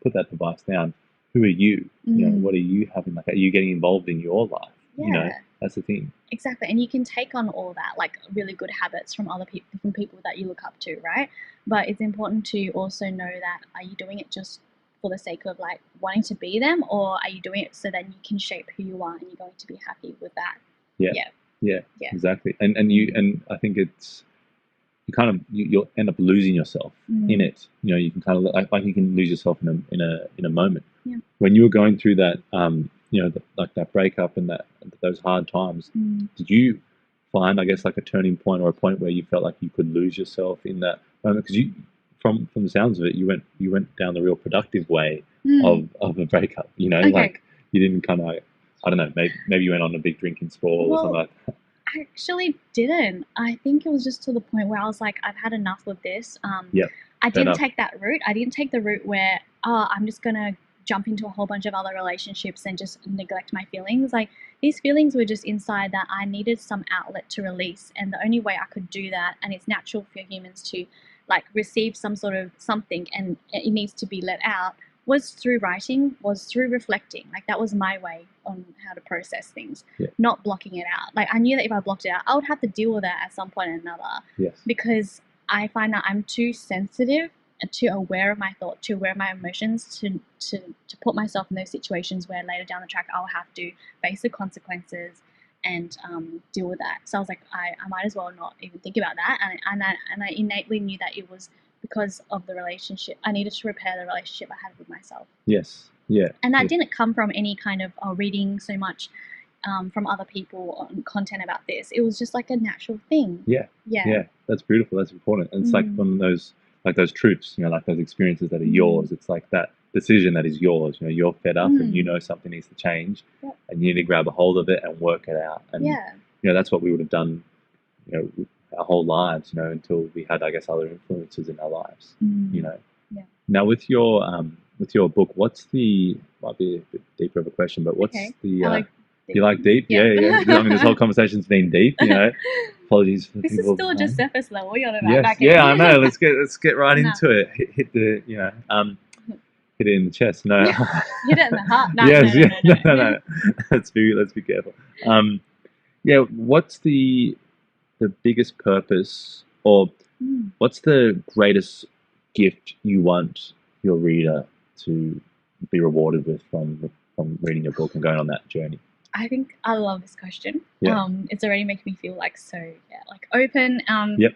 put that device down. Who are you? What are you having? Like, are you getting involved in your life? That's the thing. Exactly. And you can take on all that, like really good habits from other people, from people that you look up to, right? But it's important to also know that, are you doing it just for the sake of like wanting to be them, or are you doing it so that you can shape who you are and you're going to be happy with that? Yeah, exactly. And I think it's, you'll end up losing yourself in it. You can kind of like you can lose yourself in a moment. When you were going through that, like that breakup and those hard times, did you find, I guess, like a turning point or a point where you felt like you could lose yourself in that moment? Because from the sounds of it, you went down the real productive way of a breakup. Like you didn't kind of, I don't know, maybe you went on a big drinking spree or something like that. I actually didn't. I think it was just to the point where I was like, I've had enough with this. I didn't take that route. I didn't take the route where, I'm just going to jump into a whole bunch of other relationships and just neglect my feelings. Like these feelings were just inside that I needed some outlet to release. And the only way I could do that, and it's natural for humans to like receive some sort of something and it needs to be let out, was through writing, was through reflecting. Like that was my way on how to process things, not blocking it out. Like I knew that if I blocked it out, I would have to deal with that at some point or another. Because I find that I'm too sensitive and too aware of my thought, too aware of my emotions to put myself in those situations where later down the track I'll have to face the consequences and deal with that. So I was like, I might as well not even think about that. And I innately knew that it was because of the relationship. I needed to repair the relationship I had with myself. Yes. Yeah. And that didn't come from any kind of reading so much from other people on content about this. It was just like a natural thing. Yeah. That's beautiful. That's important. And it's like one of those, like those truths, like those experiences that are yours. It's like that decision that is yours. You're fed up and something needs to change and you need to grab a hold of it and work it out. And that's what we would have done, our whole lives, until we had, I guess, other influences in our lives. Now with your book, what's the, might be a bit deeper of a question, but what's the you like deep? Yeah. I mean, this whole conversation's been deep. Apologies for this people. is still just surface level. You're about yes, back yeah, I know. Let's get right into it. Hit the hit it in the chest. No, hit it in the heart. No, yes, no. Let's be careful. What's the biggest purpose, or what's the greatest gift you want your reader to be rewarded with from from reading your book and going on that journey? I think I love this question. Yeah. It's already making me feel like so like open. Yep.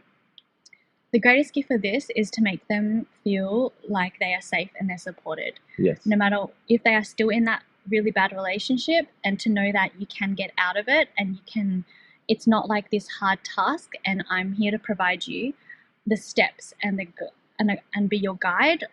The greatest gift for this is to make them feel like they are safe and they're supported. Yes. No matter if they are still in that really bad relationship, and to know that you can get out of it and you can, it's not like this hard task, and I'm here to provide you the steps and and be your guide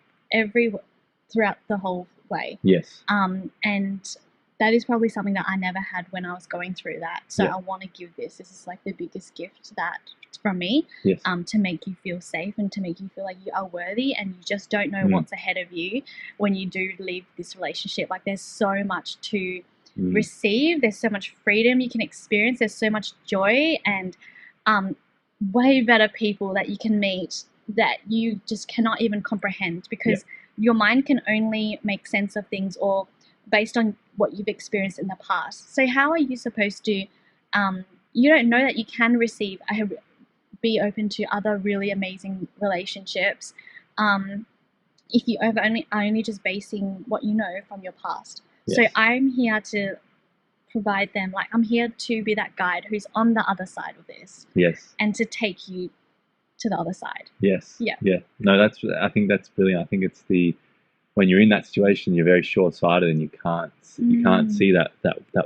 throughout the whole way. Yes. And that is probably something that I never had when I was going through that. So Yeah. I want to give this. This is like the biggest gift that from me. Yes. To make you feel safe and to make you feel like you are worthy, and you just don't know what's ahead of you when you do leave this relationship. Like, there's so much to receive. There's so much freedom you can experience. There's so much joy and way better people that you can meet that you just cannot even comprehend, because your mind can only make sense of things or based on what you've experienced in the past. So how are you supposed to, you don't know that you can receive, be open to other really amazing relationships if you are only just basing what you know from your past. Yes. So I'm here to provide them, like, I'm here to be that guide who's on the other side of this. Yes. And to take you to the other side. Yes. Yeah. Yeah. No, I think that's brilliant. I think it's when you're in that situation, you're very short-sighted and you can't see that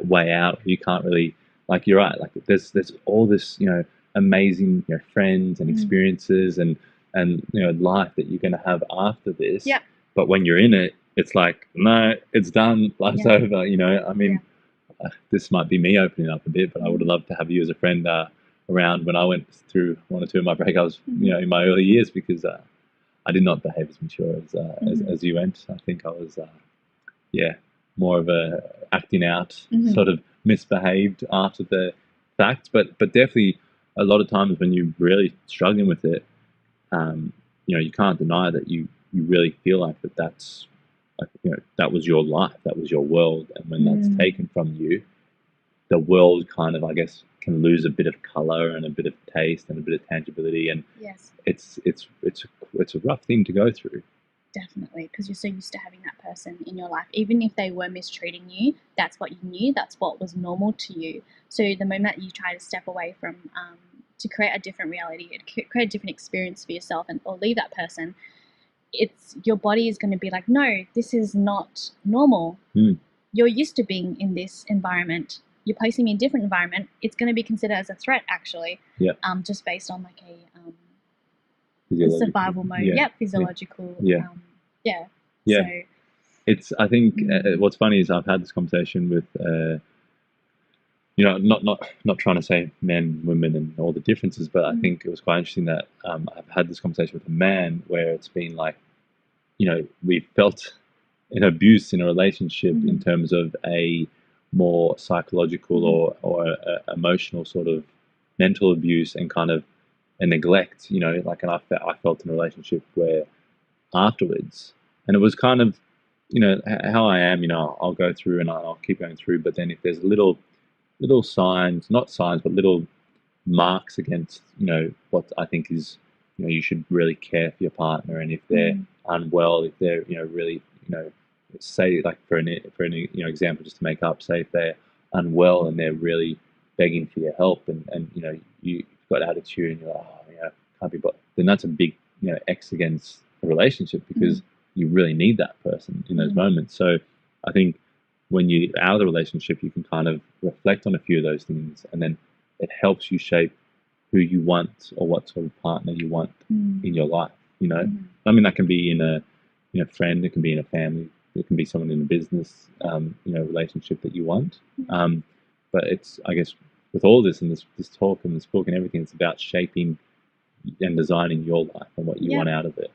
way out. You can't really, like, you're right. Like, there's all this, amazing, friends and experiences and life that you're going to have after this. Yeah. But when you're in it, it's like, no, it's done. Life's over. I mean, this might be me opening up a bit, but I would have loved to have you as a friend around when I went through one or two of my breakups, in my early years, because I did not behave as mature as you went. I think I was, more of a acting out, sort of misbehaved after the fact. But definitely a lot of times when you're really struggling with it, you can't deny that you really feel like that's like, that was your life, that was your world. And when that's taken from you, the world kind of, I guess, can lose a bit of color and a bit of taste and a bit of tangibility, and it's a rough thing to go through. Definitely, because you're so used to having that person in your life. Even if they were mistreating you, that's what you knew, that's what was normal to you. So the moment you try to step away from, to create a different reality, create a different experience for yourself, or leave that person, your body is going to be like, no, this is not normal. You're used to being in this environment. You're placing me in a different environment. It's going to be considered as a threat, actually. Yeah. Just based on like a survival mode. Physiological. Yeah. So it's, I think what's funny is I've had this conversation with not trying to say men, women, and all the differences, but I think it was quite interesting that I've had this conversation with a man where it's been like, we felt an abuse in a relationship in terms of a more psychological or emotional sort of mental abuse and kind of a neglect, like, and I felt in a relationship where afterwards, and it was kind of, how I am, I'll go through and I'll keep going through, but then if there's little signs, not signs, but little marks against, what I think is, you should really care for your partner, and if they're unwell, if they're, really, say, like, for an example, just to make up, say if they're unwell and they're really begging for your help, and you've got attitude and you're like, can't be, but then that's a big, X against a relationship, because you really need that person in those moments. So I think when you're out of the relationship, you can kind of reflect on a few of those things, and then it helps you shape who you want or what sort of partner you want in your life. I mean, that can be in a friend, it can be in a family, it can be someone in a business, relationship that you want. But it's, I guess, with all this and this talk and this book and everything, it's about shaping and designing your life and what you want out of it.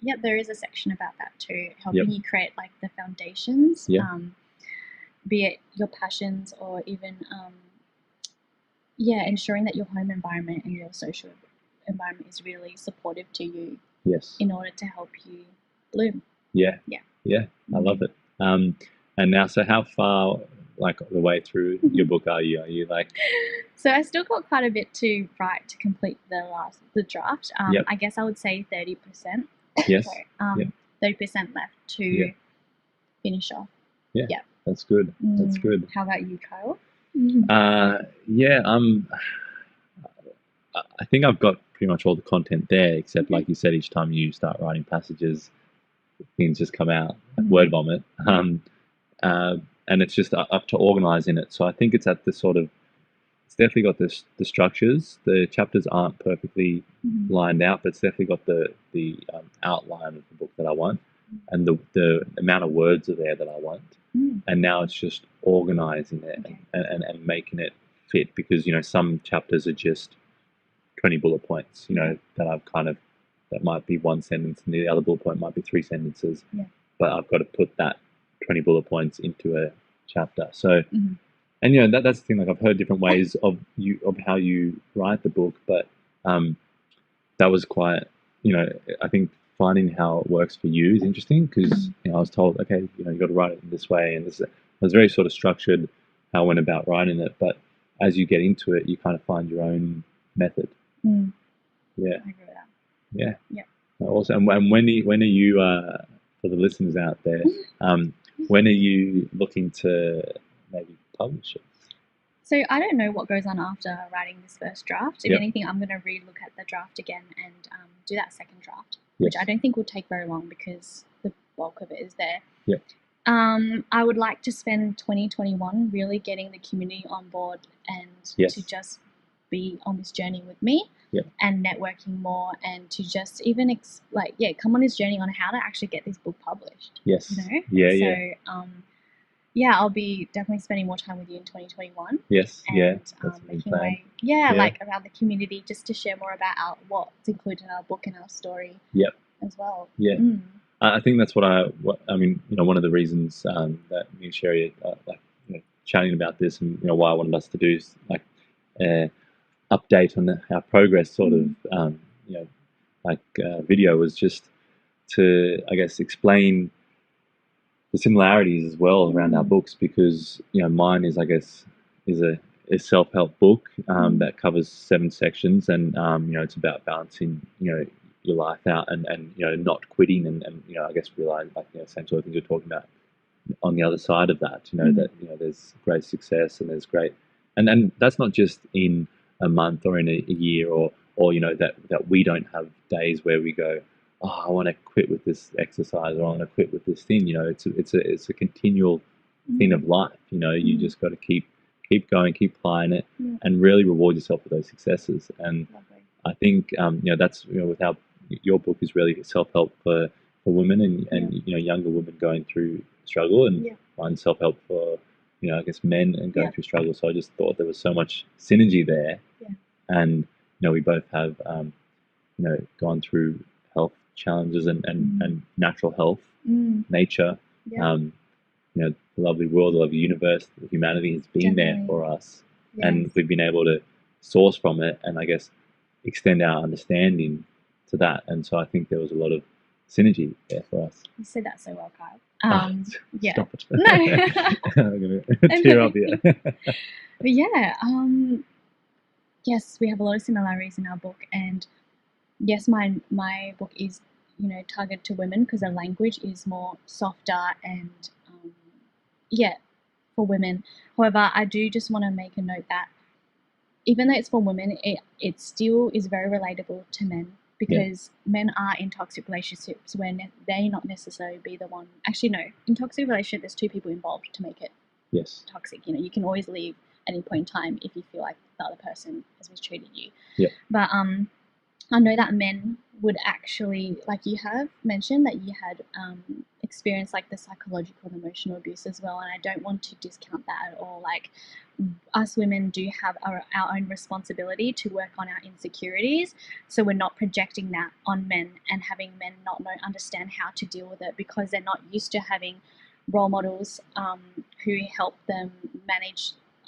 Yeah, there is a section about that too, helping you create like the foundations, be it your passions or even, ensuring that your home environment and your social environment is really supportive to you. Yes. In order to help you bloom. Yeah. I love it. And now, so how far, like, the way through your book are you? Are you like? So I still got quite a bit to write to complete the draft. I guess I would say 30%. Yes. So, 30% left to finish off. Yeah. That's good. That's good. How about you, Kyle? Yeah, I think I've got pretty much all the content there, except like you said, each time you start writing passages, things just come out like word vomit. And it's just up to organizing it. So I think it's at the sort of, it's definitely got the structures. The chapters aren't perfectly lined out, but it's definitely got the outline of the book that I want, and the amount of words are there that I want. And now it's just organizing it and making it fit, because some chapters are just 20 bullet points, that I've kind of, that might be one sentence and the other bullet point might be 3 sentences, but I've got to put that 20 bullet points into a chapter. So and that's the thing, like I've heard different ways of how you write the book, but that was quite, I think finding how it works for you is interesting, because I was told, okay, you got to write it in this way, and this, I was very sort of structured how I went about writing it, but as you get into it, you kind of find your own method. I agree with that. Yeah. Awesome. And when are you, for the listeners out there, when are you looking to maybe publish it? So I don't know what goes on after writing this first draft. If anything, I'm going to re-look at the draft again and do that second draft, which I don't think will take very long because the bulk of it is there. I would like to spend 2021 really getting the community on board and to just be on this journey with me and networking more, and to just even come on this journey on how to actually get this book published. I'll be definitely spending more time with you in 2021. And making way like around the community, just to share more about what's included in our book and our story as well. I think that's what I mean, one of the reasons that me and Cherie chatting about this, and why I wanted us to do is like update on our progress sort of video, was just to, I guess, explain the similarities as well around our books, because mine is, I guess, is a self-help book that covers 7 sections, and it's about balancing your life out and not quitting, and I guess realize, like, same sort of things we're talking about on the other side of that, that there's great success and there's great, and that's not just in a month or in a year, or that we don't have days where we go, oh, I want to quit with this exercise, or I want to quit with this thing. It's a continual thing of life. You just got to keep going, keep applying it, and really reward yourself for those successes. And I think that's with how your book is really self-help for women and younger women going through struggle, and find self-help for I guess men and going through struggle. So I just thought there was so much synergy there, and we both have gone through health challenges and natural health, nature, the lovely world, the lovely universe, humanity has been there for us, and we've been able to source from it, and I guess extend our understanding to that. And so I think there was a lot of synergy there for us. You said that so well, Kyle. Stop it. No. I'm gonna tear up here. But yes, we have a lot of similarities in our book, and yes, my book is targeted to women because the language is more softer and for women. However, I do just want to make a note that even though it's for women, it still is very relatable to men, because men are in toxic relationships where they not necessarily be the one. Actually, no, in toxic relationship, there's 2 people involved to make it toxic. You can always leave at any point in time if you feel like the other person has mistreated you. But I know that men would actually, like you have mentioned, that you had experienced like the psychological and emotional abuse as well, and I don't want to discount that at all. Like, us women do have our own responsibility to work on our insecurities, so we're not projecting that on men and having men not understand how to deal with it, because they're not used to having role models who help them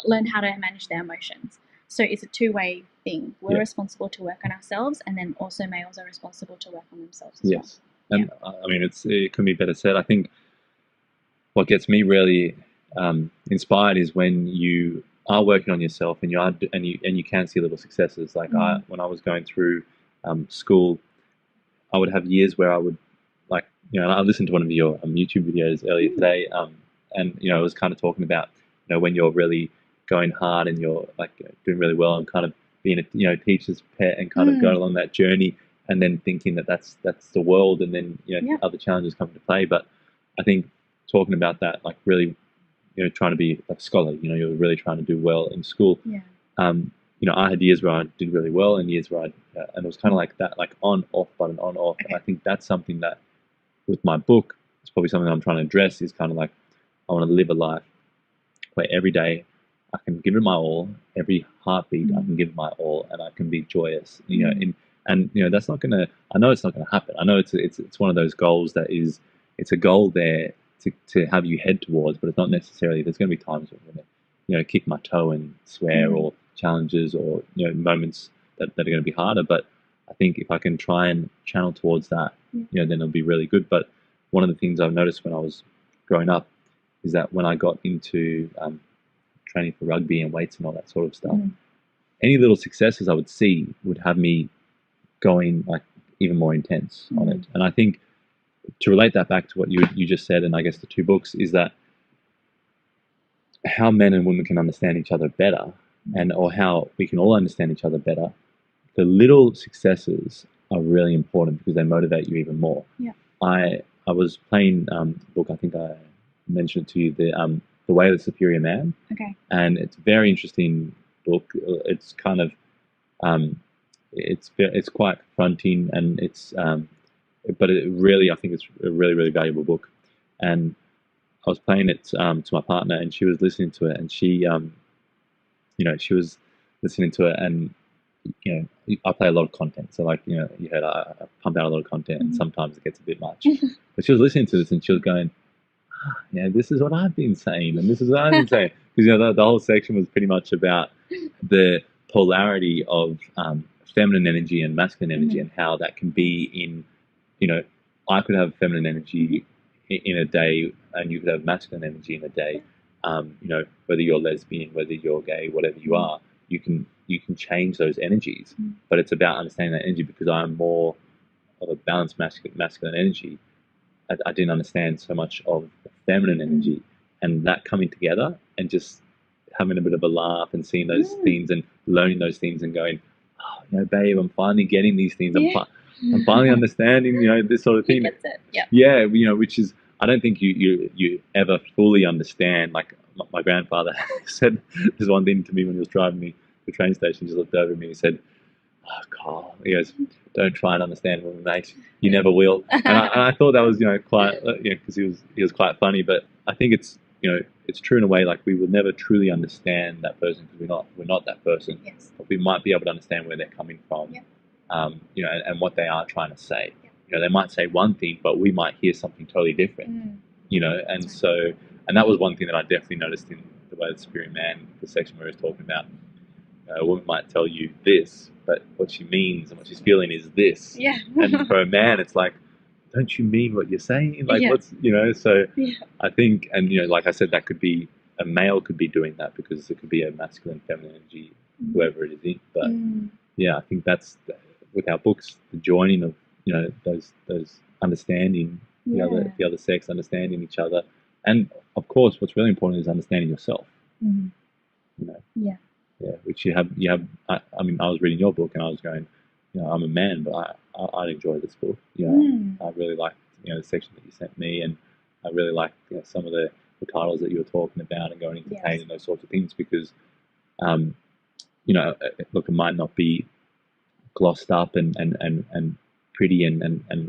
learn how to manage their emotions. So it's a 2-way thing. We're responsible to work on ourselves, and then also males are responsible to work on themselves as well. And I mean, it couldn't be better said. I think what gets me really inspired is when you are working on yourself and you can see little successes. Like when I was going through school, I would have years where I would I listened to one of your YouTube videos earlier today, and it was kind of talking about when you're really going hard and you're like doing really well and kind of being a teacher's pet and kind of going along that journey, and then thinking that that's the world, and then other challenges come into play. But I think talking about that, like really trying to be a scholar, you're really trying to do well in school. I had years where I did really well and years where and it was kind of like that, like on off button, on off. And I think that's something that with my book, it's probably something I'm trying to address, is kind of like I want to live a life where every day I can give it my all, every heartbeat I can give it my all, and I can be joyous. And that's not gonna. I know it's not gonna happen. I know it's one of those goals that is. It's a goal there to have you head towards, but it's not necessarily. There's gonna be times when I'm gonna kick my toe and swear, or challenges, or moments that are gonna be harder. But I think if I can try and channel towards that, then it'll be really good. But one of the things I've noticed when I was growing up is that when I got into training for rugby and weights and all that sort of stuff, any little successes I would see would have me going like even more intense on it. And I think to relate that back to what you just said, and I guess the two books, is that how men and women can understand each other better, or how we can all understand each other better. The little successes are really important because they motivate you even more. I was playing the book, I think I mentioned it to you, The Way of the Superior Man. And it's a very interesting book. It's kind of it's quite confronting, and it's but it really, I think it's a really, really valuable book. And I was playing it to my partner, and she was listening to it, and she she was listening to it, and I play a lot of content, so like you heard I pump out a lot of content, and sometimes it gets a bit much. But she was listening to this, and she was going, this is what I've been saying, and this is what I've been saying, because the whole section was pretty much about the polarity of feminine energy and masculine energy, and how that can be in I could have feminine energy in a day, and you could have masculine energy in a day. Whether you're lesbian, whether you're gay, whatever you are, you can change those energies. But it's about understanding that energy, because I'm more of a balanced masculine energy. I didn't understand so much of the feminine energy, and that coming together and just having a bit of a laugh and seeing those things and learning those things and going, babe, I'm finally getting these things. I'm finally understanding, this sort of thing. He gets it. Which is, I don't think you ever fully understand. Like my grandfather said this one thing to me when he was driving me to the train station. He just looked over at me and he said, "Oh, Carl," he goes, "don't try and understand women, mate. You never will." And I thought that was quite because he was quite funny. But I think it's it's true in a way. Like we will never truly understand that person because we're not that person. But we might be able to understand where they're coming from. And what they are trying to say. They might say one thing, but we might hear something totally different. And so, and that was one thing that I definitely noticed in The Way of the Superior Man, the section where he was talking about a woman might tell you this, but what she means and what she's feeling is this. And for a man, it's like, don't you mean what you're saying? Like, what's, so I think, and, like I said, that could be, a male could be doing that because it could be a masculine, feminine energy, whoever it is in. But I think that's, with our books, the joining of, those understanding the other sex, understanding each other. And of course, what's really important is understanding yourself. Which you have. I mean, I was reading your book and I was going, I'm a man, but I enjoy this book. I really liked, the section that you sent me, and I really liked some of the titles that you were talking about and going into pain and those sorts of things, because, look, it might not be glossed up and pretty and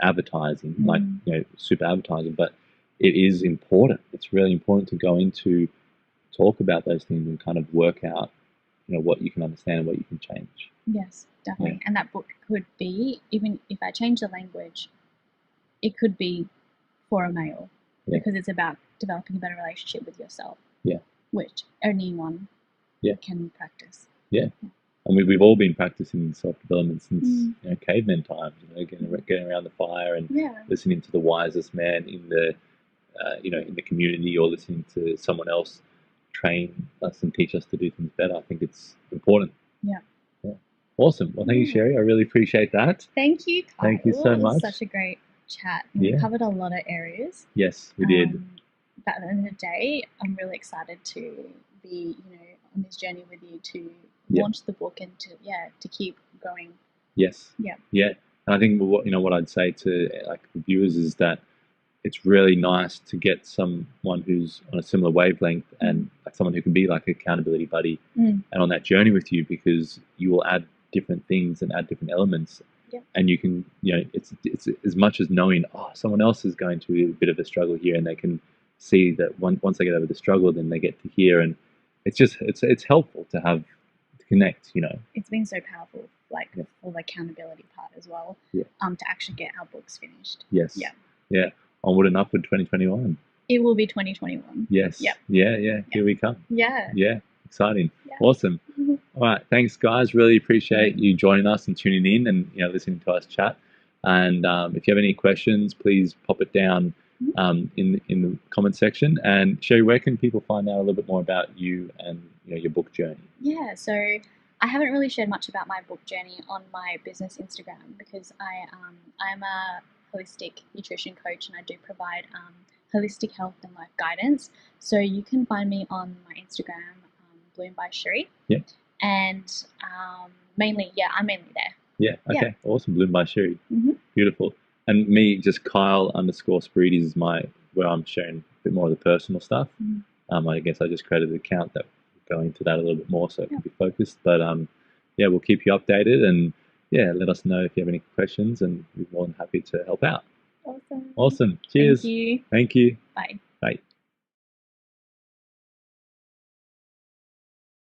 advertising, like super advertising, but it is important. It's really important to go into talk about those things and kind of work out what you can understand and what you can change. Yes, definitely. And that book could be, even if I change the language, it could be for a male, because it's about developing a better relationship with yourself, which anyone can practice. And we've all been practicing self-development since caveman times. Getting around the fire and listening to the wisest man in the in the community, or listening to someone else train us and teach us to do things better. I think it's important. Awesome. Well, thank you, Cherie. I really appreciate that. Thank you, Kyle. Thank you so much. It was such a great chat. We covered a lot of areas. Yes, we did. but at the end of the day, I'm really excited to be, on this journey with you to launch the book and to keep going. Yes. Yeah. Yeah. And I think what I'd say to like the viewers is that it's really nice to get someone who's on a similar wavelength and like someone who can be like an accountability buddy and on that journey with you, because you will add different things and add different elements. And you can, it's as much as knowing, someone else is going through a bit of a struggle here, and they can see that once they get over the struggle, then they get to hear, and it's helpful to have to connect. It's been so powerful, like for the accountability part as well. To actually get our books finished. Yes. Yeah. Onward and upward 2021. It will be 2021. Yes. Yeah. Here we come. Yeah. Exciting. Awesome. All right. Thanks, guys. Really appreciate you joining us and tuning in and listening to us chat. And if you have any questions, please pop it down in the comment section. And Cherie, where can people find out a little bit more about you and your book journey? Yeah. So I haven't really shared much about my book journey on my business Instagram, because I'm a holistic nutrition coach, and I do provide holistic health and life guidance. So you can find me on my Instagram, Bloom by Cherie. And mainly, I'm mainly there. Okay. Awesome. Bloom by Cherie. Beautiful. And me, just Kyle_Spyrides is where I'm sharing a bit more of the personal stuff. I guess I just created an account that will go into that a little bit more, so it can be focused. But we'll keep you updated, and let us know if you have any questions, and we're more than happy to help out. Awesome. Cheers. Thank you. Thank you. Bye.